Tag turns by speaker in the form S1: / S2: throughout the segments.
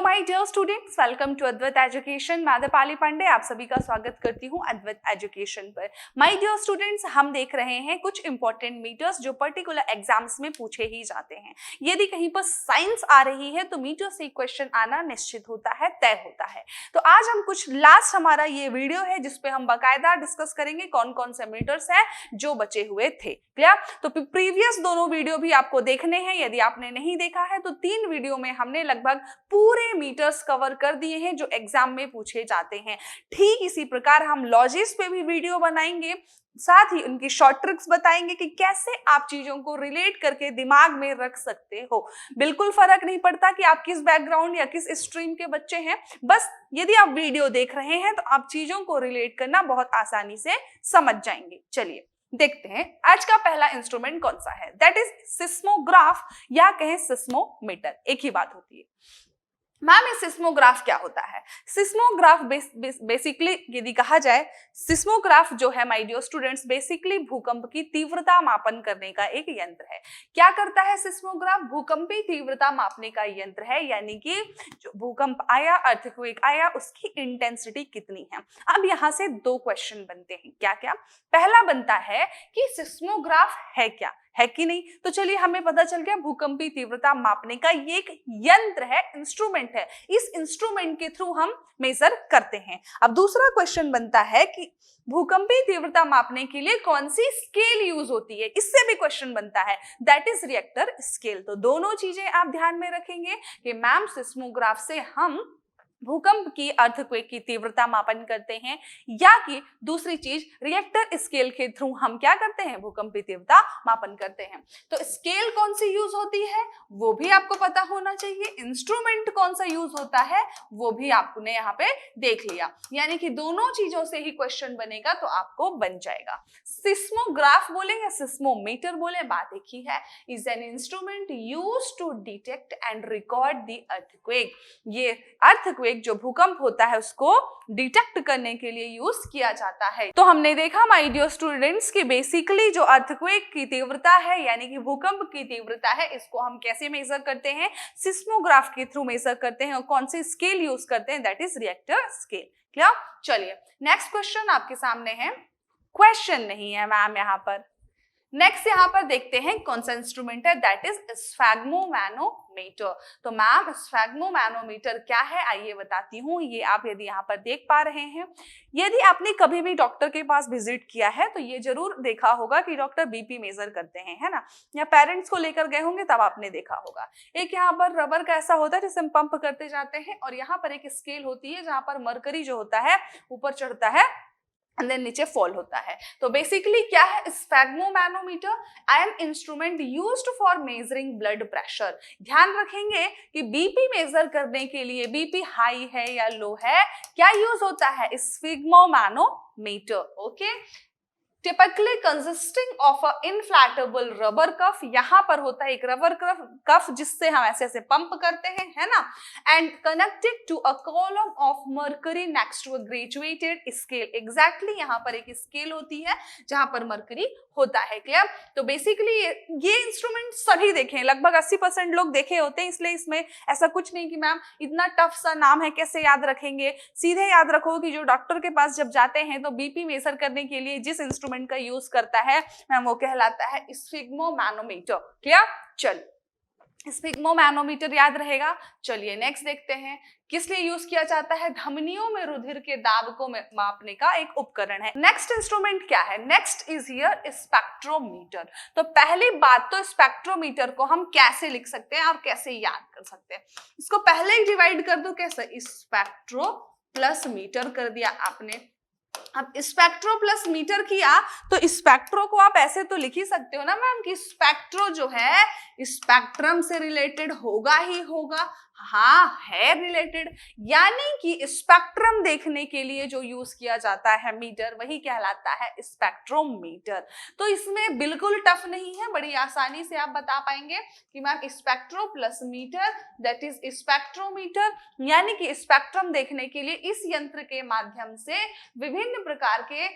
S1: My dear students, welcome to Advait education. मैं दीपाली पांडे आप सभी का स्वागत करती हूं अद्वैत एजुकेशन पर। माय डियर स्टूडेंट्स, हम देख रहे हैं कुछ इंपॉर्टेंट मीटर्स जो पर्टिकुलर एग्जाम्स में पूछे ही जाते हैं। यदि कहीं पर साइंस आ रही है तो मीटर से क्वेश्चन आना निश्चित होता है, तय होता है। तो आज हम कुछ लास्ट हमारा ये वीडियो है जिसपे हम बाकायदा डिस्कस करेंगे कौन कौन से मीटर्स है जो बचे हुए थे। क्लियर? तो प्रीवियस दोनों वीडियो भी आपको देखने हैं। यदि आपने नहीं देखा है तो 3 वीडियो में हमने लगभग पूरे मीटर्स कवर कर दिए हैं जो एग्जाम में पूछे जाते हैं। ठीक इसी प्रकार हम लॉजिक्स पे भी वीडियो बनाएंगे, साथ ही उनकी शॉर्ट ट्रिक्स बताएंगे कि कैसे आप चीजों को रिलेट करके दिमाग में रख सकते हो। बिल्कुल फर्क नहीं पड़ता कि आप किस बैकग्राउंड या किस स्ट्रीम के बच्चे हैं, बस यदि आप वीडियो देख रहे हैं तो आप चीजों को रिलेट करना बहुत आसानी से समझ जाएंगे। चलिए देखते हैं आज का पहला इंस्ट्रूमेंट कौन सा है। दैट इज सिस्मोग्राफ या कहें सिस्मोमीटर, एक ही बात होती है। मैम ये सिस्मोग्राफ क्या होता है? सिस्मोग्राफ बेसिकली यदि कहा जाए, सिस्मोग्राफ जो है माय डियर स्टूडेंट्स बेसिकली भूकंप की तीव्रता मापन करने का एक यंत्र है। क्या करता है सिस्मोग्राफ? भूकंपी तीव्रता मापने का यंत्र है, यानी कि जो भूकंप आया, अर्थक्वेक आया, उसकी इंटेंसिटी कितनी है। अब यहाँ से 2 क्वेश्चन बनते हैं। क्या क्या? पहला बनता है कि सिस्मोग्राफ है क्या, है कि नहीं? तो चलिए हमें पता चल गया भूकंपी तीव्रता मापने का ये एक यंत्र है, इंस्ट्रूमेंट है। इस इंस्ट्रूमेंट के थ्रू हम मेजर करते हैं। अब दूसरा क्वेश्चन बनता है कि भूकंपी तीव्रता मापने के लिए कौन सी स्केल यूज होती है, इससे भी क्वेश्चन बनता है, दैट इज रिएक्टर स्केल। तो दोनों चीजें आप ध्यान में रखेंगे कि मैम सिस्मोग्राफ से हम भूकंप की, अर्थक्वेक की तीव्रता मापन करते हैं, या कि दूसरी चीज रिएक्टर स्केल के थ्रू हम क्या करते हैं, भूकंपी तीव्रता मापन करते हैं। तो स्केल कौन सी यूज होती है वो भी आपको पता होना चाहिए, इंस्ट्रूमेंट कौन सा यूज होता है वो भी आपने यहाँ पे देख लिया, यानी कि दोनों चीजों से ही क्वेश्चन बनेगा तो आपको बन जाएगा। सिस्मोग्राफ बोले या सिस्मोमीटर बोले, बात एक ही है। Is an instrument use to detect and record the earthquake. ये अर्थक्वेक जो भूकंप होता है उसको डिटेक्ट करने के लिए यूज किया जाता है। तो हमने देखा माय डियर स्टूडेंट्स कि बेसिकली जो अर्थक्वेक की तीव्रता है, यानी कि भूकंप की तीव्रता है, इसको हम कैसे मेजर करते हैं, सिस्मोग्राफ के थ्रू मेजर करते हैं। और कौन सी स्केल यूज करते हैं, that is Richter scale. Clear? चलिए नेक्स्ट क्वेश्चन आपके सामने है। क्वेश्चन नहीं है मैम यहाँ पर। नेक्स्ट यहाँ पर देखते हैं कौन सा इंस्ट्रूमेंट है, दैट इज स्फैग्मोमैनोमीटर। तो मैम स्फैग्मोमैनोमीटर क्या है, आइए बताती हूँ। ये आप यदि यहाँ पर देख पा रहे हैं, यदि आपने कभी भी डॉक्टर के पास विजिट किया है तो ये जरूर देखा होगा कि डॉक्टर बीपी मेजर करते हैं, है ना, या पेरेंट्स को लेकर गए होंगे तब आपने देखा होगा। एक यहाँ पर रबर का ऐसा होता है जिसे हम पंप करते जाते हैं, और यहाँ पर एक स्केल होती है जहाँ पर मरकरी जो होता है ऊपर चढ़ता है एंड देन नीचे फॉल होता है। तो बेसिकली क्या है sphygmomanometer? I am instrument used for measuring blood pressure. ध्यान रखेंगे कि बीपी मेजर करने के लिए, बीपी हाई है या लो है, क्या यूज होता है, sphygmomanometer. Okay, typically consisting of a inflatable rubber cuff। यहाँ पर होता है एक रबर कफ जिससे हम ऐसे ऐसे पंप करते हैं, है ना, and connected to a column of mercury next to a graduated scale। exactly यहाँ पर एक स्केल होती है जहां पर मरकरी होता है। क्लियर? तो बेसिकली ये इंस्ट्रूमेंट सभी देखे हैं, लगभग 80% लोग देखे होते हैं, इसलिए इसमें ऐसा कुछ नहीं कि मैम इतना टफ सा नाम है कैसे याद रखेंगे। सीधे याद रखो कि जो डॉक्टर के पास जब जाते हैं तो बीपी मेजर करने के लिए जिस इंस्ट्रूमेंट का यूज करता है मैम वो कहलाता है स्फिग्मोमैनोमीटर। क्लियर? चलिए स्फिग्मोमैनोमीटर याद रहेगा। चलिए नेक्स्ट देखते हैं किस लिए यूज किया जाता है। धमनियों में रुधिर के दाब को मापने का एक उपकरण है। नेक्स्ट इंस्ट्रूमेंट क्या है, नेक्स्ट इज हियर स्पेक्ट्रोमीटर। तो पहली बात तो स्पेक्ट्रोमीटर को हम कैसे लिख सकते हैं और कैसे याद कर सकते हैं, इसको पहले ही डिवाइड कर दो। कैसे? स्पेक्ट्रो प्लस मीटर कर दिया आपने। अब स्पेक्ट्रो प्लस मीटर किया तो स्पेक्ट्रो को आप ऐसे तो लिख ही सकते हो ना मैम कि स्पेक्ट्रो जो है स्पेक्ट्रम से रिलेटेड होगा ही होगा। हाँ है रिलेटेड, यानी कि स्पेक्ट्रम देखने के लिए जो यूज किया जाता है मीटर वही कहलाता है स्पेक्ट्रोमीटर। तो इसमें बिल्कुल टफ नहीं है, बड़ी आसानी से आप बता पाएंगे कि ma'am spectro plus meter that is spectrometer, यानी कि स्पेक्ट्रम देखने के लिए इस यंत्र के माध्यम से विभिन्न प्रकार के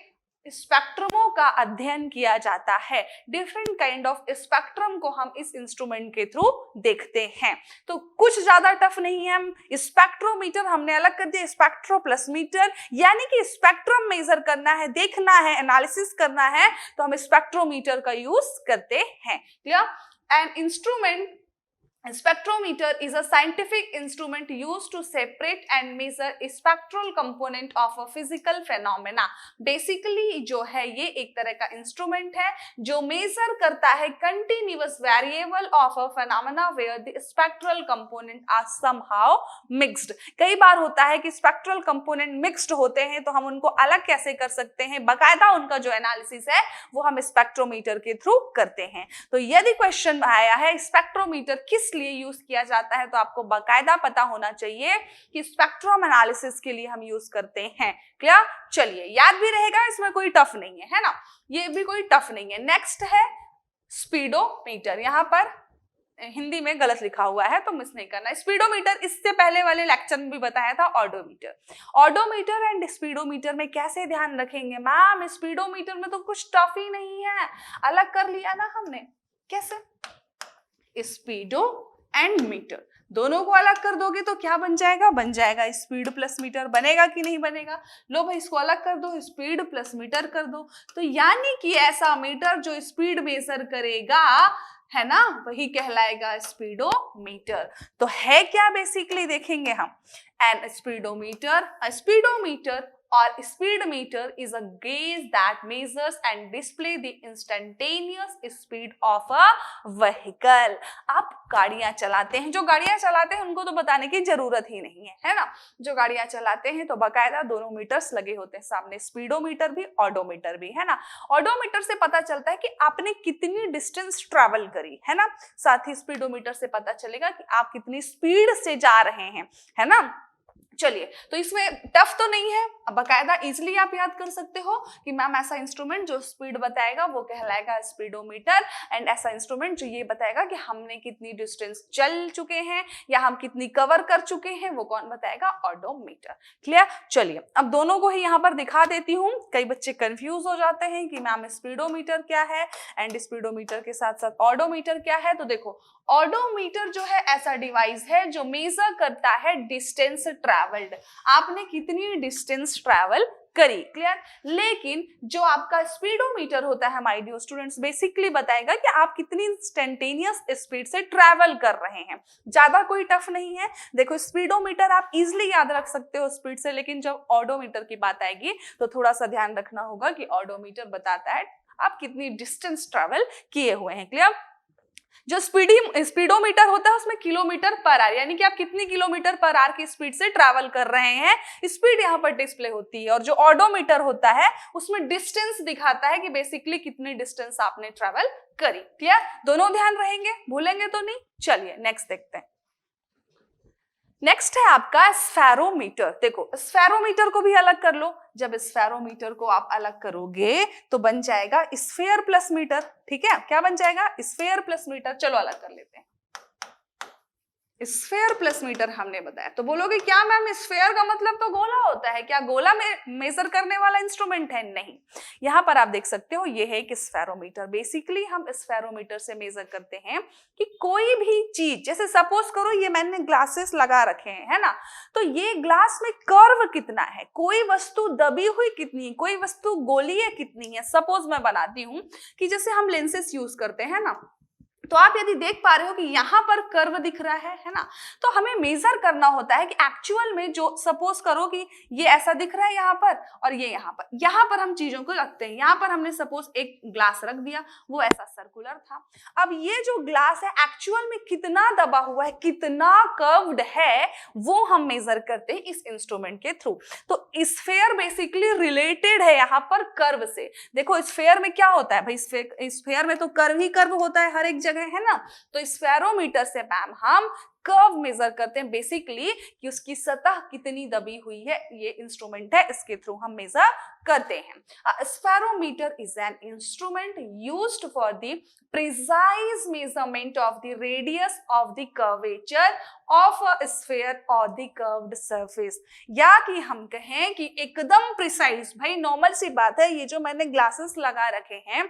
S1: स्पेक्ट्रमों का अध्ययन किया जाता है। डिफरेंट काइंड ऑफ स्पेक्ट्रम को हम इस इंस्ट्रूमेंट के थ्रू देखते हैं। तो कुछ ज्यादा टफ नहीं है। हम स्पेक्ट्रोमीटर हमने अलग कर दिया, स्पेक्ट्रो प्लस मीटर, यानी कि स्पेक्ट्रम मेजर करना है, देखना है, एनालिसिस करना है, तो हम स्पेक्ट्रोमीटर का यूज करते हैं। Clear? An instrument Spectrometer is a scientific instrument used to separate and measure a spectral component of a physical phenomena. Basically जो है ये एक तरह का इंस्ट्रूमेंट है जो मेजर करता है continuous variable of a phenomena where the spectral component are somehow mixed. कई बार होता है कि spectral component mixed होते हैं, तो हम उनको अलग कैसे कर सकते हैं, बकायदा उनका जो एनालिसिस है वो हम स्पेक्ट्रोमीटर के थ्रू करते हैं। तो यदि क्वेश्चन आया है स्पेक्ट्रोमीटर किस लिए यूज किया जाता है, तो आपको बाकायदा पता होना चाहिए कि स्पेक्ट्रम एनालिसिस के लिए हम यूज करते हैं। क्लियर? चलिए, याद भी रहेगा, इसमें कोई टफ नहीं है ना, ये भी कोई टफ नहीं है। नेक्स्ट है स्पीडोमीटर। यहां पर हिंदी में गलत लिखा हुआ है तो मिस नहीं करना। स्पीडोमीटर इससे पहले वाले लेक्चर में भी बताया था। ऑडोमीटर, ऑडोमीटर एंड स्पीडोमीटर में कैसे ध्यान रखेंगे मैम? स्पीडोमीटर में तो कुछ टफ ही नहीं है, अलग कर लिया ना हमने। कैसे? स्पीडो एंड मीटर दोनों को अलग कर दोगे तो क्या बन जाएगा? बन जाएगा स्पीड प्लस मीटर। बनेगा कि नहीं बनेगा? लो भाई, इसको अलग कर दो, स्पीड प्लस मीटर कर दो, तो यानी कि ऐसा मीटर जो स्पीड मेजर करेगा, है ना, वही कहलाएगा स्पीडोमीटर। तो है क्या बेसिकली देखेंगे हम। An speedometer or speed meter is a gauge that measures and display the instantaneous speed of a vehicle. आप गाड़ियां चलाते हैं, जो गाड़ियां चलाते हैं उनको तो बताने की जरूरत ही नहीं है ना। जो गाड़ियां चलाते हैं तो बाकायदा दोनों मीटर्स लगे होते हैं सामने, स्पीडोमीटर भी, ऑडोमीटर भी, है ना। ऑडोमीटर से पता चलता है कि आपने कितनी डिस्टेंस ट्रैवल करी, है ना। साथ ही स्पीडोमीटर से पता चलेगा कि आप कितनी स्पीड से जा रहे हैं, है ना। चलिए, तो इसमें टफ तो नहीं है, बाकायदा इजिली आप याद कर सकते हो कि मैम ऐसा इंस्ट्रूमेंट जो स्पीड बताएगा वो कहलाएगा स्पीडोमीटर, एंड ऐसा इंस्ट्रूमेंट जो ये बताएगा कि हमने कितनी डिस्टेंस चल चुके हैं या हम कितनी कवर कर चुके हैं, वो कौन बताएगा? ऑडोमीटर। क्लियर? चलिए, अब दोनों को ही यहाँ पर दिखा देती हूँ। कई बच्चे कंफ्यूज हो जाते हैं कि मैम स्पीडोमीटर क्या है एंड स्पीडोमीटर के साथ साथ ऑडोमीटर क्या है। तो देखो, ऑडोमीटर जो है ऐसा डिवाइस है जो मेजर करता है डिस्टेंस ट्रैवल्ड, आपने कितनी डिस्टेंस ट्रैवल करी। क्लियर? लेकिन जो आपका स्पीडोमीटर होता है माय डियर स्टूडेंट्स, बेसिकली बताएगा कि आप कितनी इंस्टेंटेनियस स्पीड से ट्रैवल कर रहे हैं। ज्यादा कोई टफ नहीं है। देखो, स्पीडोमीटर आप इजिली याद रख सकते हो स्पीड से, लेकिन जब ऑडोमीटर की बात आएगी तो थोड़ा सा ध्यान रखना होगा कि ऑडोमीटर बताता है आप कितनी डिस्टेंस ट्रैवल किए हुए हैं। क्लियर? जो स्पीडोमीटर होता है उसमें किलोमीटर पर आवर, यानी कि आप कितनी किलोमीटर पर आवर की स्पीड से ट्रैवल कर रहे हैं, स्पीड यहाँ पर डिस्प्ले होती है। और जो ऑडोमीटर होता है उसमें डिस्टेंस दिखाता है कि बेसिकली कितनी डिस्टेंस आपने ट्रैवल करी। क्लियर? दोनों ध्यान रहेंगे, भूलेंगे तो नहीं। चलिए नेक्स्ट देखते हैं। नेक्स्ट है आपका स्फेरोमीटर। देखो, स्फेरोमीटर को भी अलग कर लो। जब स्फेरोमीटर को आप अलग करोगे तो बन जाएगा स्फेयर प्लस मीटर। ठीक है, क्या बन जाएगा? Sphere plus meter. चलो अलग कर लेते हैं। स्फेयर प्लस मीटर हमने बताया, तो बोलोगे क्या मैम स्फेयर का मतलब तो गोला होता है, क्या गोला में मेजर करने वाला इंस्ट्रूमेंट है? नहीं, यहाँ पर आप देख सकते हो ये है एक स्फेरोमीटर। बेसिकली हम स्फेरोमीटर से मेजर करते हैं कि कोई भी चीज, जैसे सपोज करो ये मैंने ग्लासेस लगा रखे हैं, है ना, तो ये ग्लास में कर्व कितना है, कोई वस्तु दबी हुई कितनी है, कोई वस्तु गोलीय कितनी है। सपोज मैं बनाती हूँ कि जैसे हम लेंसेस यूज करते हैं ना, तो आप यदि देख पा रहे हो कि यहाँ पर कर्व दिख रहा है ना, तो हमें मेजर करना होता है कि एक्चुअल में जो, सपोज करो कि ये ऐसा दिख रहा है यहाँ पर और ये यहाँ पर हम चीजों को रखते हैं। यहाँ पर हमने सपोज एक ग्लास रख दिया, वो ऐसा सर्कुलर था। अब ये जो ग्लास है एक्चुअल में कितना दबा हुआ है, कितना कर्व्ड है, वो हम मेजर करते हैं इस इंस्ट्रूमेंट के थ्रू। तो स्फेयर बेसिकली रिलेटेड है यहाँ पर कर्व से। देखो स्फेयर में क्या होता है भाई, स्फेयर में तो कर्व ही कर्व होता है हर एक जगह, है ना। तो स्फेरोमीटर से मैम हम कर्व मेजर करते हैं, बेसिकली कि उसकी सतह कितनी दबी हुई है, ये इंस्ट्रूमेंट है, इसके थ्रू हम मेजर करते हैं। Spherometer is an instrument used for the precise measurement of the radius of the curvature of a sphere or the curved surface। या कि हम कहें कि एकदम प्रिसाइज, भाई नॉर्मल सी बात है, ये जो मैंने ग्लासेस लगा रखे हैं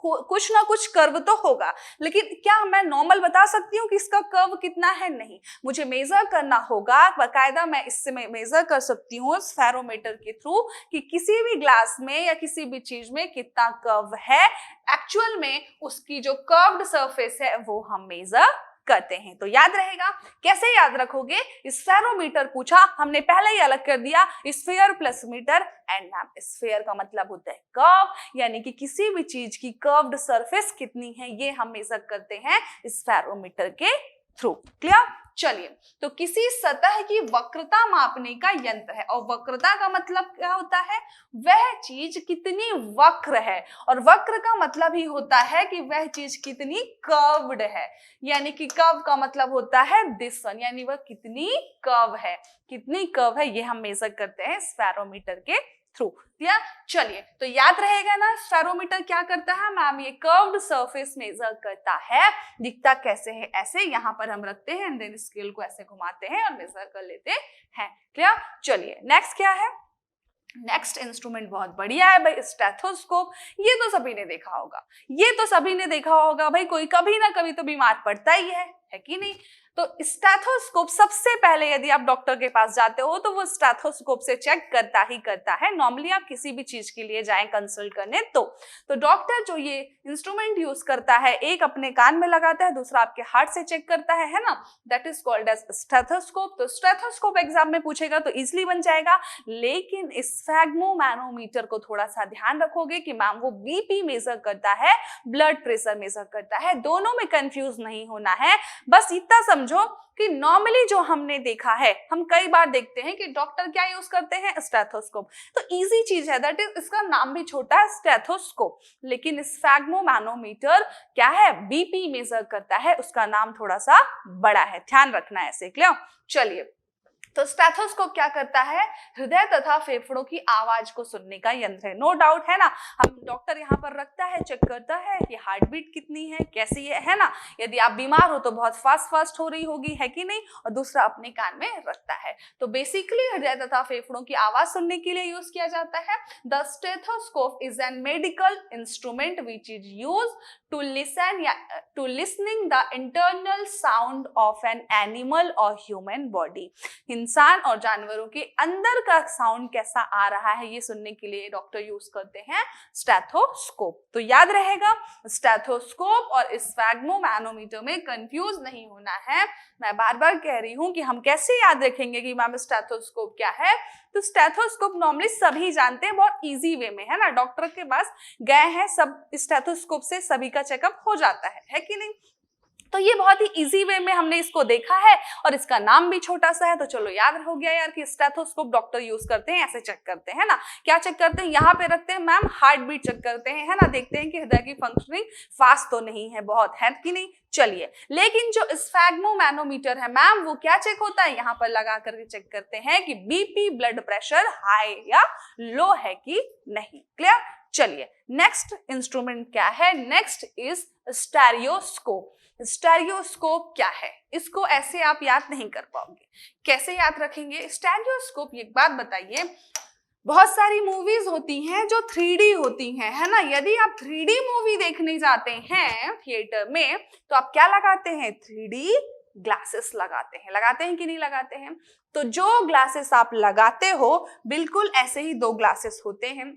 S1: कुछ ना कुछ कर्व तो होगा, लेकिन क्या मैं नॉर्मल बता सकती हूँ कि इसका कर्व कितना है? नहीं, मुझे मेजर करना होगा, बाकायदा मैं इससे मेजर कर सकती हूँ स्फेरोमीटर के थ्रू कि किसी भी ग्लास में या किसी भी चीज में कितना कर्व है, एक्चुअल में उसकी जो कर्व्ड सरफेस है वो हम मेजर करते हैं। तो याद रहेगा, कैसे याद रखोगे? स्फेरोमीटर पूछा, हमने पहले ही अलग कर दिया, sphere plus meter. And ma'am, sphere का मतलब होता है कर्व, यानी कि किसी भी चीज की कर्व्ड सरफेस कितनी है ये हम मेजर करते हैं स्फेरोमीटर के थ्रू। क्लियर? चलिए, तो किसी सतह की वक्रता मापने का यंत्र है, और वक्रता का मतलब क्या होता है? वह चीज कितनी वक्र है, और वक्र का मतलब ही होता है कि वह चीज कितनी कर्व्ड है, यानी कि कर्व का मतलब होता है दिस वन, यानी वह कितनी कर्व है, कितनी कर्व है, ये हम मेजर करते हैं स्फेरोमीटर के थ्रू। क्लियर? चलिए, तो याद रहेगा ना स्फेरोमीटर क्या करता है मैम? ये कर्व्ड सरफेस मेजर करता है। दिखता कैसे है? ऐसे, यहाँ पर हम रखते हैं, देन स्केल को ऐसे घुमाते हैं और मेजर कर लेते हैं। क्लियर? चलिए, नेक्स्ट क्या है? नेक्स्ट इंस्ट्रूमेंट बहुत बढ़िया है भाई, स्टेथोस्कोप। ये तो सभी ने देखा होगा, ये तो सभी ने देखा होगा भाई, कोई कभी ना कभी तो बीमार पड़ता ही है कि नहीं? तो स्टेथोस्कोप सबसे पहले यदि आप डॉक्टर के पास जाते हो तो वो स्टेथोस्कोप से चेक करता ही करता है। नॉर्मली आप किसी भी चीज के लिए जाएं कंसल्ट करने तो डॉक्टर जो ये इंस्ट्रूमेंट यूज करता है, एक अपने कान में लगाता है, दूसरा आपके हार्ट से चेक करता है ना, that is called as stethoscope. तो स्टेथोस्कोप एग्जाम में पूछेगा तो इजिली बन जाएगा, लेकिन स्फेग्मोमैनोमीटर को थोड़ा सा ध्यान रखोगे कि मैम वो बीपी मेजर करता है, ब्लड प्रेशर मेजर करता है, दोनों में कंफ्यूज नहीं होना है। बस इतना समझो कि नॉर्मली जो हमने देखा है, हम कई बार देखते हैं कि डॉक्टर क्या यूज करते हैं? स्टेथोस्कोप। तो इजी चीज है, दैट इज, इसका नाम भी छोटा है स्टेथोस्कोप, लेकिन स्फेग्मोमैनोमीटर क्या है? बीपी मेजर करता है, उसका नाम थोड़ा सा बड़ा है, ध्यान रखना है ऐसे। क्लियर? चलिए, तो स्टेथोस्कोप क्या करता है? हृदय तथा फेफड़ों की आवाज को सुनने का यंत्र है। नो डाउट है ना, हम डॉक्टर यहाँ पर रखता है, चेक करता है कि हार्ट बीट कितनी है, कैसी है ना, यदि आप बीमार हो तो बहुत फास्ट हो रही होगी, है कि नहीं, और दूसरा अपने कान में रखता है। तो बेसिकली हृदय तथा फेफड़ों की आवाज सुनने के लिए यूज किया जाता है। The stethoscope is an medical instrument which is use to listen या to listening the internal sound of an animal और ह्यूमन बॉडी। इंसान और जानवरों के अंदर का साउंड कैसा आ रहा है ये सुनने के लिए डॉक्टर यूज करते हैं स्टेथोस्कोप। तो याद रहेगा, स्टेथोस्कोप और स्फेग्मोमैनोमीटर में कंफ्यूज नहीं होना है। मैं बार बार कह रही हूं कि हम कैसे याद रखेंगे कि मैम स्टेथोस्कोप क्या है? तो स्टेथोस्कोप नॉर्मली सभी जानते हैं, बहुत इजी वे में, है ना, डॉक्टर के पास गए हैं, सब स्टेथोस्कोप से सभी का चेकअप हो जाता है कि नहीं? तो ये बहुत ही इजी वे में हमने इसको देखा है, और इसका नाम भी छोटा सा है, तो चलो याद हो गया यार कि स्टेथोस्कोप डॉक्टर यूज करते हैं, ऐसे चेक करते हैं ना। क्या चेक करते हैं? यहाँ पे रखते हैं मैम, हार्ट बीट चेक करते हैं, है ना, देखते हैं कि हृदय की फंक्शनिंग फास्ट तो नहीं है बहुत, है कि नहीं? चलिए, लेकिन जो स्फेग्मोमैनोमीटर है मैम, वो क्या चेक होता है? यहाँ पर लगा करके चेक करते हैं कि बीपी, ब्लड प्रेशर हाई या लो है कि नहीं। क्लियर? चलिए, नेक्स्ट इंस्ट्रूमेंट क्या है? Next is स्टेरियोस्कोप। स्टेरियोस्कोप क्या है? इसको ऐसे आप याद नहीं कर पाओगे, कैसे याद रखेंगे स्टेरियोस्कोप? एक बात बताइए, बहुत सारी मूवीज होती हैं जो 3D होती हैं, है ना, यदि आप 3D मूवी देखने जाते हैं थिएटर में तो आप क्या लगाते हैं? 3D ग्लासेस लगाते हैं कि नहीं लगाते हैं? तो जो ग्लासेस आप लगाते हो बिल्कुल ऐसे ही 2 ग्लासेस होते हैं।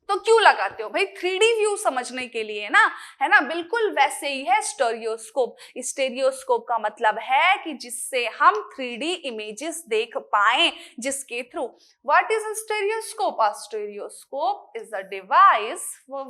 S1: तो क्यों लगाते हो भाई? 3D व्यू समझने के लिए ना, है ना, बिल्कुल वैसे ही है स्टेरियोस्कोप। स्टेरियोस्कोप का मतलब है कि जिससे हम 3D इमेजेस देख पाएं, जिसके through. What is a stereoscope? A stereoscope is a device for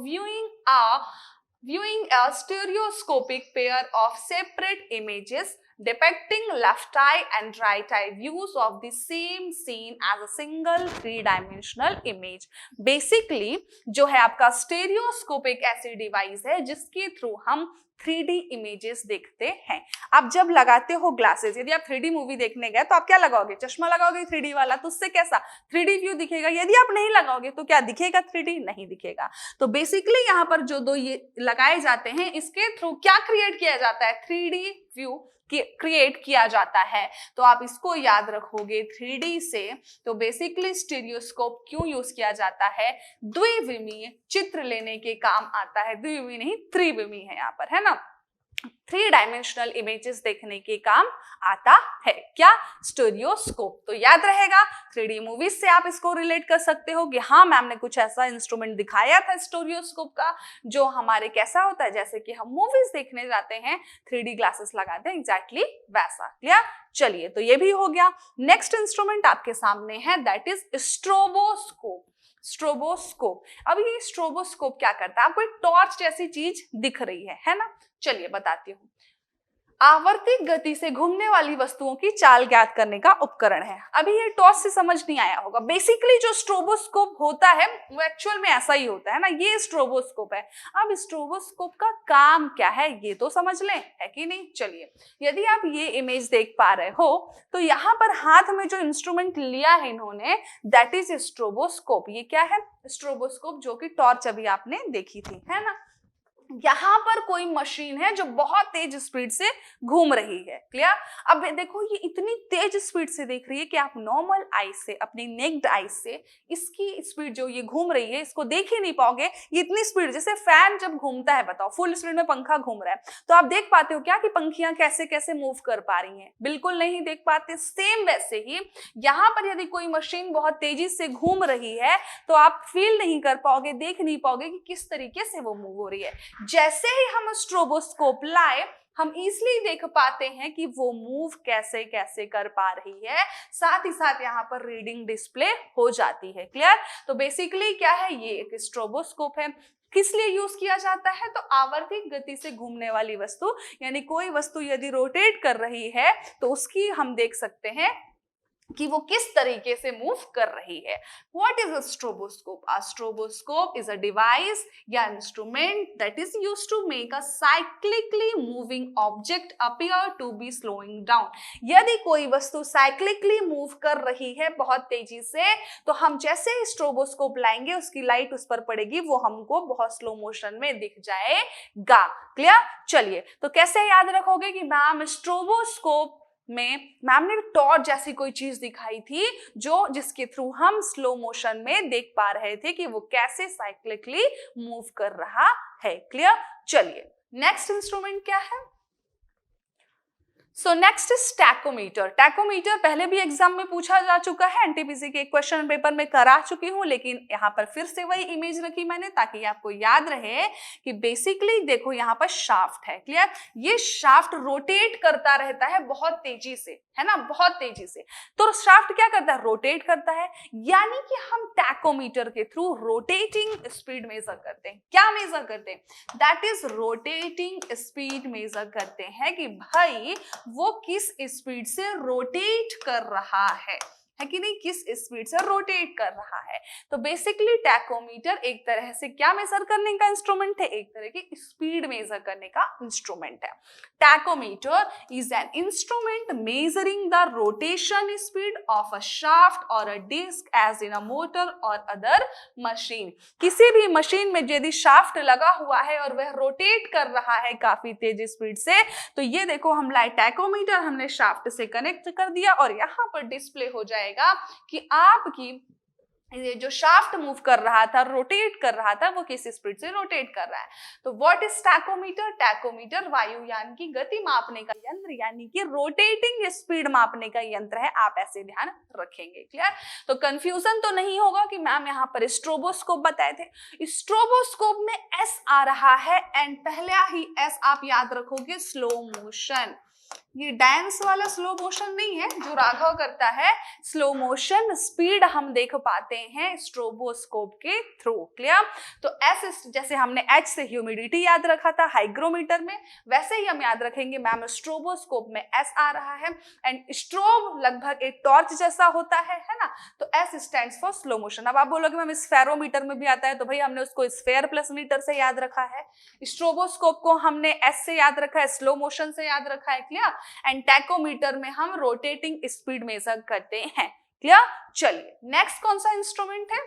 S1: viewing a stereoscopic pair of separate images depicting left eye and right eye views of the same scene as a single 3-dimensional image. Basically जो है आपका स्टेरियोस्कोप एक ऐसी device है जिसके through हम 3D images देखते हैं। आप जब लगाते हो ग्लासेस, यदि आप 3D मूवी देखने गए तो आप क्या लगाओगे, चश्मा लगाओगे 3D वाला, तो उससे कैसा 3D व्यू दिखेगा। यदि आप नहीं लगाओगे तो क्या दिखेगा, 3D नहीं दिखेगा। तो बेसिकली यहाँ पर जो दो ये लगाए जाते हैं इसके थ्रू क्या क्रिएट किया जाता है, 3D व्यू क्रिएट किया जाता है। तो आप इसको याद रखोगे 3D से। तो बेसिकली स्टीरियोस्कोप क्यों यूज किया जाता है, द्विविमीय चित्र लेने के काम आता है। द्विविमीय नहीं, त्रिविमीय है यहाँ पर, है ना। 3-डायमेंशनल इमेजेस देखने के काम आता है क्या, स्टीरियोस्कोप। तो याद रहेगा 3D मूवीज से आप इसको रिलेट कर सकते हो कि हाँ मैम ने कुछ ऐसा इंस्ट्रूमेंट दिखाया था स्टीरियोस्कोप का जो हमारे कैसा होता है, जैसे कि हम मूवीज देखने जाते हैं 3D ग्लासेस लगाते हैं, एग्जैक्टली वैसा। क्लियर। चलिए तो ये भी हो गया। नेक्स्ट इंस्ट्रूमेंट आपके सामने है, दैट इज स्ट्रोबोस्कोप। स्ट्रोबोस्कोप। अब ये स्ट्रोबोस्कोप क्या करता है, आपको एक टॉर्च जैसी चीज दिख रही है ना। चलिए बताती हूँ। आवर्ती गति से घूमने वाली वस्तुओं की चाल ज्ञात करने का उपकरण है। अभी ये टॉर्च से समझ नहीं आया होगा। बेसिकली जो स्ट्रोबोस्कोप होता है वो एक्चुअल में ऐसा ही होता है ना, ये स्ट्रोबोस्कोप है। अब स्ट्रोबोस्कोप का काम क्या है ये तो समझ लें, है कि नहीं। चलिए, यदि आप ये इमेज देख पा रहे हो तो यहाँ पर हाथ में जो इंस्ट्रूमेंट लिया है इन्होंने, दैट इज स्ट्रोबोस्कोप। ये क्या है, स्ट्रोबोस्कोप, जो कि टॉर्च अभी आपने देखी थी, है ना। यहाँ पर कोई मशीन है जो बहुत तेज स्पीड से घूम रही है। क्लियर। अब देखो ये इतनी तेज स्पीड से देख रही है कि आप नॉर्मल आई से, अपनी नेक्ड आई से इसकी स्पीड जो ये घूम रही है इसको देख ही नहीं पाओगे। ये इतनी स्पीड, जैसे फैन जब घूमता है, बताओ फुल स्पीड में पंखा घूम रहा है तो आप देख पाते हो क्या कि पंखियां कैसे कैसे मूव कर पा रही हैं, बिल्कुल नहीं देख पाते। सेम वैसे ही यहाँ पर यदि कोई मशीन बहुत तेजी से घूम रही है तो आप फील नहीं कर पाओगे, देख नहीं पाओगे कि किस तरीके से वो मूव हो रही है। जैसे ही हम स्ट्रोबोस्कोप लाए हम इजीली देख पाते हैं कि वो मूव कैसे कैसे कर पा रही है, साथ ही साथ यहाँ पर रीडिंग डिस्प्ले हो जाती है। क्लियर। तो बेसिकली क्या है, ये एक स्ट्रोबोस्कोप है। किस लिए यूज किया जाता है, तो आवर्ती गति से घूमने वाली वस्तु, यानी कोई वस्तु यदि रोटेट कर रही है तो उसकी हम देख सकते हैं कि वो किस तरीके से मूव कर रही है। What is a stroboscope? A stroboscope is a device या instrument that is used to make a cyclically moving object appear to be slowing down. यदि कोई वस्तु cyclically move कर रही है बहुत तेजी से, तो हम जैसे ही स्ट्रोबोस्कोप लाएंगे उसकी लाइट उस पर पड़ेगी, वो हमको बहुत स्लो मोशन में दिख जाएगा। क्लियर। चलिए, तो कैसे याद रखोगे कि मैम स्ट्रोबोस्कोप में मैम ने टॉर्च जैसी कोई चीज दिखाई थी जो जिसके थ्रू हम स्लो मोशन में देख पा रहे थे कि वो कैसे साइक्लिकली मूव कर रहा है। क्लियर। चलिए, नेक्स्ट इंस्ट्रूमेंट क्या है, so next is tachometer. Tachometer पहले भी एग्जाम में पूछा जा चुका है, एनटीपीसी के क्वेश्चन पेपर में करा चुकी हूं, लेकिन यहाँ पर फिर से वही इमेज रखी मैंने ताकि आपको याद रहे कि बेसिकली देखो यहाँ पर शाफ्ट है। क्लियर। ये शाफ्ट रोटेट करता रहता है बहुत तेजी से, है ना, बहुत तेजी से। तो शाफ्ट क्या करता है, रोटेट करता है, यानी कि हम टैकोमीटर के थ्रू रोटेटिंग स्पीड मेजर करते हैं। क्या मेजर करते हैं, that is rotating speed measure करते हैं कि भाई वो किस स्पीड से रोटेट कर रहा है कि नहीं, किस स्पीड से रोटेट कर रहा है। तो बेसिकली टैकोमीटर एक तरह से क्या मेजर करने का इंस्ट्रूमेंट है, एक तरह की स्पीड मेजर करने का इंस्ट्रूमेंट है। Tachometer is an instrument measuring the rotation speed of a shaft और a disk as in a motor और अदर मशीन। किसी भी मशीन में यदि शाफ्ट लगा हुआ है और वह रोटेट कर रहा है काफी तेज स्पीड से, तो ये देखो हम लाए टैकोमीटर, हमने शाफ्ट से कनेक्ट कर दिया और यहाँ पर डिस्प्ले हो जाएगा कि आपकी ये जो शाफ्ट मूव कर रहा था, रोटेट कर रहा था, वो किस स्पीड से रोटेट कर रहा है। तो व्हाट इज टैकोमीटर, टैकोमीटर वायुयान की गति मापने का यंत्र, यानी कि रोटेटिंग स्पीड मापने का यंत्र है। आप ऐसे ध्यान रखेंगे। क्लियर। तो कंफ्यूजन तो नहीं होगा कि मैम यहाँ पर स्ट्रोबोस्कोप बताए थे, स्ट्रोबोस्कोप में एस आ रहा है एंड पहला ही एस आप याद रखोगे स्लो मोशन। ये डांस वाला स्लो मोशन नहीं है जो राघव करता है, स्लो मोशन स्पीड हम देख पाते हैं स्ट्रोबोस्कोप के थ्रू। क्लियर? तो एस जैसे हमने एच से ह्यूमिडिटी याद रखा था हाइग्रोमीटर में, वैसे ही हम याद रखेंगे मैम स्ट्रोबोस्कोप में एस आ रहा है। एंड स्ट्रोब लगभग एक टॉर्च जैसा होता है ना, तो S stands for slow motion. अब आप बोलोगे मैम स्फेरोमीटर में भी आता है, तो भाई हमने उसको स्फेयर प्लस मीटर से याद रखा है। स्ट्रोबोस्कोप को हमने एस से याद रखा है, स्लो मोशन से याद रखा है। क्लियर? एंड टैकोमीटर में हम रोटेटिंग स्पीड मेजर करते हैं। क्लियर? चलिए नेक्स्ट कौन सा इंस्ट्रूमेंट है?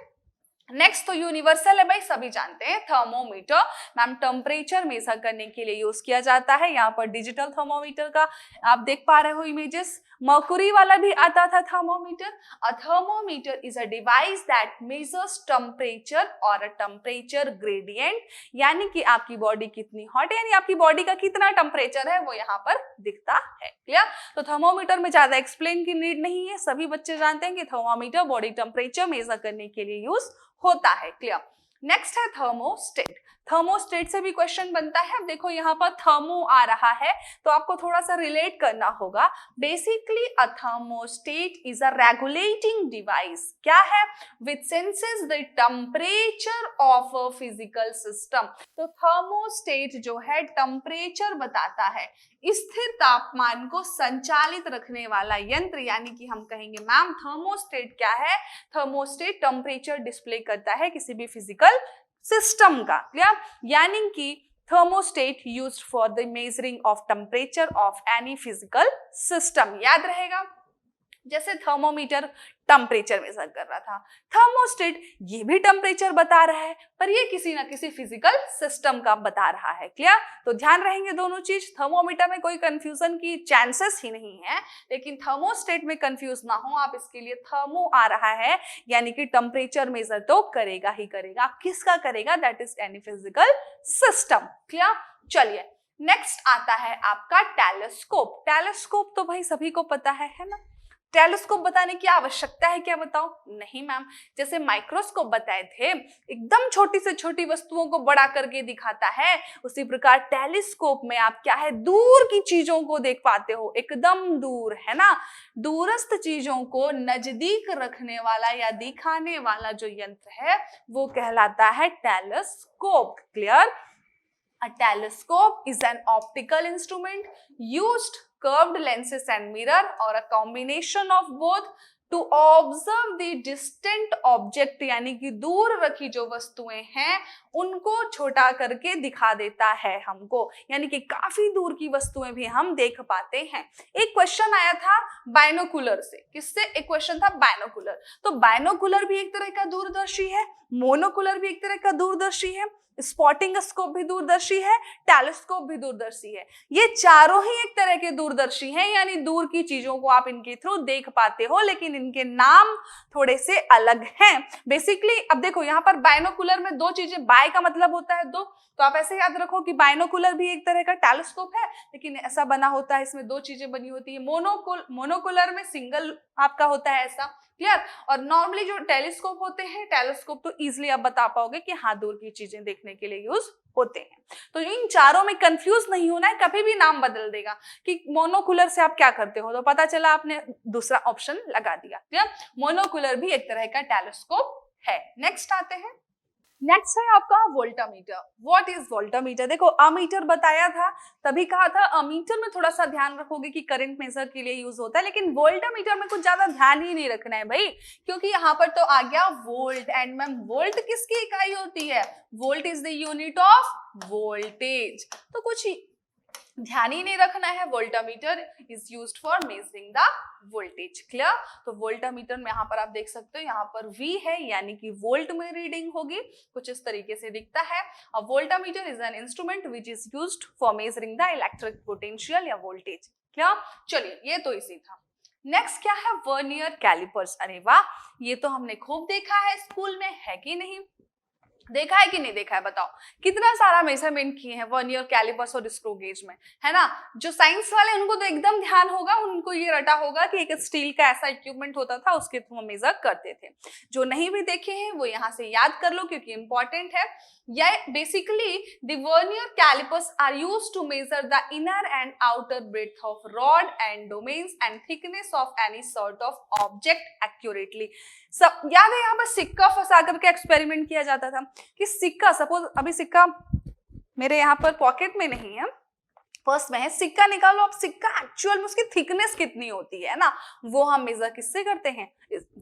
S1: नेक्स्ट तो यूनिवर्सल है भाई, सभी जानते हैं, थर्मोमीटर। मैम टेम्परेचर मेजर करने के लिए यूज किया जाता है। यहाँ पर डिजिटल थर्मोमीटर का आप देख पा रहे हो इमेजेस। मर्क्यूरी वाला भी आता था thermometer. A thermometer is a device that measures temperature और अ टेम्परेचर ग्रेडियंट, यानी कि आपकी बॉडी कितनी हॉट है, यानी आपकी बॉडी का कितना टेम्परेचर है वो यहाँ पर दिखता है। क्लियर? तो थर्मोमीटर में ज्यादा एक्सप्लेन की नीड नहीं है, सभी बच्चे जानते हैं कि थर्मोमीटर बॉडी टेम्परेचर मेजर करने के लिए यूज होता है। क्लियर? नेक्स्ट है थर्मोस्टेट। थर्मोस्टेट से भी क्वेश्चन बनता है। अब देखो यहाँ पर थर्मो आ रहा है, तो आपको थोड़ा सा रिलेट करना होगा। Basically a thermostat is a regulating device, क्या है, which senses the temperature of a physical system. तो थर्मोस्टेट जो है टेम्परेचर बताता है, स्थिर तापमान को संचालित रखने वाला यंत्र, यानी कि हम कहेंगे मैम थर्मोस्टेट क्या है, थर्मोस्टेट टेम्परेचर डिस्प्ले करता है किसी भी फिजिकल सिस्टम का। क्लियर? यानी कि thermostat used for the measuring of temperature of any physical system. याद रहेगा, जैसे थर्मोमीटर टेम्परेचर मेजर कर रहा था, थर्मोस्टेट ये भी टेम्परेचर बता रहा है, पर ये किसी ना किसी फिजिकल सिस्टम का बता रहा है। क्लियर? तो ध्यान रहेंगे दोनों चीज। थर्मोमीटर में कोई कंफ्यूजन की चांसेस ही नहीं है, लेकिन थर्मोस्टेट में कंफ्यूज ना हो आप, इसके लिए थर्मो आ रहा है, यानी कि टेम्परेचर मेजर तो करेगा ही करेगा। किसका करेगा? That is any physical system. Clear? चलिए नेक्स्ट आता है आपका टेलीस्कोप। टेलीस्कोप तो भाई सभी को पता है ना। टेलीस्कोप बताने की आवश्यकता है क्या, बताओ? नहीं मैम। जैसे माइक्रोस्कोप बताए थे एकदम छोटी से छोटी वस्तुओं को बड़ा करके दिखाता है, उसी प्रकार टेलीस्कोप में आप क्या है, दूर की चीजों को देख पाते हो, एकदम दूर, है ना। दूरस्थ चीजों को नजदीक रखने वाला या दिखाने वाला जो यंत्र है वो कहलाता है telescope. Clear? A telescope is an optical instrument used curved lenses and mirror or a combination of both to observe the distant object, यानी कि दूर रखी जो वस्तुएं हैं उनको छोटा करके दिखा देता है हमको, यानी कि काफी दूर की वस्तुएं भी हम देख पाते हैं। एक क्वेश्चन आया था बाइनोकुलर से, किससे? एक क्वेश्चन था बाइनोकुलर। तो बाइनोकुलर भी एक तरह का दूरदर्शी है, मोनोकुलर भी एक तरह का दूरदर्शी है, स्पॉटिंग स्कोप भी दूरदर्शी है, टेलीस्कोप भी दूरदर्शी है। ये चारों ही एक तरह के दूरदर्शी हैं, यानी दूर की चीजों को आप इनके थ्रू देख पाते हो, लेकिन इनके नाम थोड़े से अलग हैं। बेसिकली अब देखो यहाँ पर बाइनोकुलर में दो चीजें, बाय का मतलब होता है दो, तो आप ऐसे याद रखो कि बाइनोकुलर भी एक तरह का टेलीस्कोप है, लेकिन ऐसा बना होता है, इसमें दो चीजें बनी होती है। मोनोकुलर में सिंगल आपका होता है ऐसा। क्लियर? और नॉर्मली जो टेलीस्कोप होते हैं, टेलीस्कोप तो इजीली आप बता पाओगे कि हाँ दूर की चीजें देखने के लिए यूज होते हैं। तो इन चारों में कंफ्यूज नहीं होना है, कभी भी नाम बदल देगा कि मोनोकुलर से आप क्या करते हो, तो पता चला आपने दूसरा ऑप्शन लगा दिया। क्लियर? मोनोकुलर भी एक तरह का टेलीस्कोप है। नेक्स्ट आते हैं, नेक्स्ट है आपका वोल्टामीटर। What is voltameter? देखो अमीटर बताया था, तभी कहा था अमीटर में थोड़ा सा ध्यान रखोगे कि करंट मेजर के लिए यूज होता है, लेकिन वोल्टामीटर में कुछ ज्यादा ध्यान ही नहीं रखना है भाई, क्योंकि यहाँ पर तो आ गया वोल्ट। एंड मैम वोल्ट किसकी इकाई होती है? Volt is the unit of voltage. तो कुछ ध्यान ही नहीं रखना है, voltameter is used for measuring the voltage. Clear? तो वोल्टामीटर में यहाँ पर आप देख सकते हो, यहाँ पर V है, यानी कि वोल्ट में रीडिंग होगी, कुछ इस तरीके से दिखता है। A voltameter is an instrument which is used for measuring the electric potential या वोल्टेज। क्लियर? चलिए ये तो इसी था। नेक्स्ट क्या है? Vernier calipers. अरे वाह, ये तो हमने खूब देखा है स्कूल में, है कि नहीं? देखा है कि नहीं देखा है बताओ। कितना सारा मेजरमेंट किए हैं वर्नियर कैलिपर्स और स्क्रू गेज में, है ना। जो साइंस वाले उनको तो एकदम ध्यान होगा, उनको ये रटा होगा कि एक स्टील का ऐसा इक्विपमेंट होता था, उसके थ्रू हम मेजर करते थे। जो नहीं भी देखे हैं वो यहाँ से याद कर लो क्योंकि इंपॉर्टेंट है। यह basically the vernier calipers are used to measure the inner and outer breadth of rod and domains and thickness of any sort of object accurately. सब याद है, यहाँ पर सिक्का फंसा करके एक्सपेरिमेंट किया जाता था कि सिक्का, सपोज अभी सिक्का मेरे यहाँ पर पॉकेट में नहीं है, पर्स में है, सिक्का निकालो, अब सिक्का एक्चुअल में उसकी थिकनेस कितनी होती है ना, वो हम मेजर किससे करते हैं,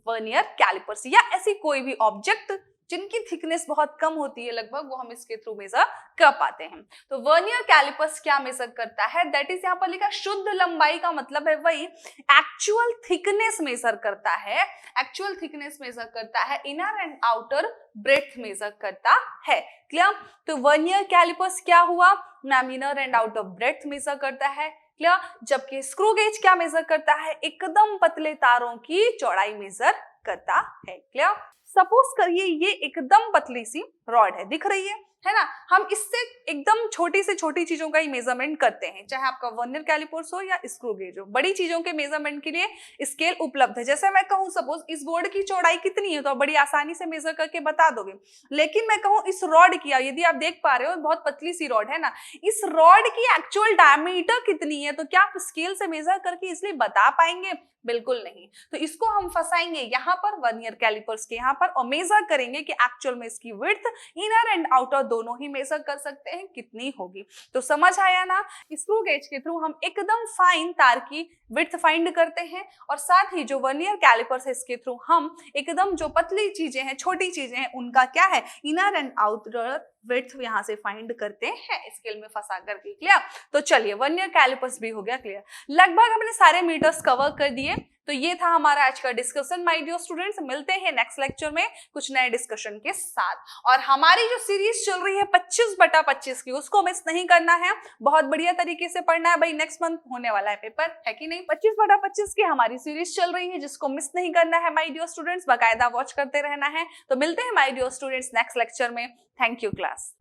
S1: वर्नियर कैलिपर्स। या ऐसी कोई भी ऑब्जेक्ट जिनकी थिकनेस बहुत कम होती है लगभग, वो हम इसके थ्रू मेजर कर पाते हैं। तो वर्नियर कैलिपर्स क्या मेजर करता है, दैट इज यहाँ पर लिखा शुद्ध लंबाई का मतलब है वही एक्चुअल थिकनेस मेजर करता है, एक्चुअल थिकनेस मेजर करता है, inner and outer breadth measure करता है। क्लियर। तो वर्नियर कैलिपर्स क्या हुआ ma'am, inner and outer breadth measure करता है। क्लियर। जबकि स्क्रू गेज क्या मेजर करता है, एकदम पतले तारों की चौड़ाई मेजर करता है। क्लियर। सपोज करिए ये एकदम पतली सी रॉड है, दिख रही है ना, हम इससे एकदम छोटी से छोटी चीजों का ही मेजरमेंट करते हैं, चाहे आपका वर्नियर कैलिपर्स हो या स्क्रू गेज हो। बड़ी चीजों के मेजरमेंट के लिए स्केल उपलब्ध है। जैसे मैं कहूँ सपोज इस बोर्ड की चौड़ाई कितनी है तो आप बड़ी आसानी से मेजर करके बता दोगे, लेकिन मैं कहूँ इस रॉड की, यदि आप देख पा रहे हो बहुत पतली सी रॉड है ना, इस रॉड की एक्चुअल डायमीटर कितनी है तो क्या आप स्केल से मेजर करके इसलिए बता पाएंगे, बिल्कुल नहीं। तो इसको हम फंसाएंगे यहाँ पर वर्नियर कैलिपर्स के यहाँ पर और मेजर करेंगे कि एक्चुअल में इसकी विड्थ इनर एंड आउटर दोनों ही मेजर कर सकते हैं कितनी होगी। तो समझ आया ना, स्क्रू गेज के थ्रू हम एकदम फाइन तार की विड्थ फाइंड करते हैं और साथ ही जो वर्नियर कैलिपर्स है इसके थ्रू हम एकदम जो पतली चीजें हैं, छोटी चीजें हैं, उनका क्या है इनर एंड आउटर विड्थ यहाँ से फाइंड करते हैं स्केल में फंसा करके। क्लियर। तो चलिए वर्नियर कैलिपर्स भी हो गया क्लियर। लगभग हमने सारे मीटर्स कवर कर दिए। तो ये था हमारा आज का डिस्कशन माय डियर स्टूडेंट्स। मिलते हैं नेक्स्ट लेक्चर में कुछ नए डिस्कशन के साथ। और हमारी जो सीरीज चल रही है 25/25 की, उसको मिस नहीं करना है, बहुत बढ़िया तरीके से पढ़ना है भाई। नेक्स्ट मंथ होने वाला है पेपर, है कि नहीं। 25/25 की हमारी सीरीज चल रही है जिसको मिस नहीं करना है माय डियर स्टूडेंट्स, बाकायदा वॉच करते रहना है। तो मिलते हैं my dear students next lecture में। Thank you class.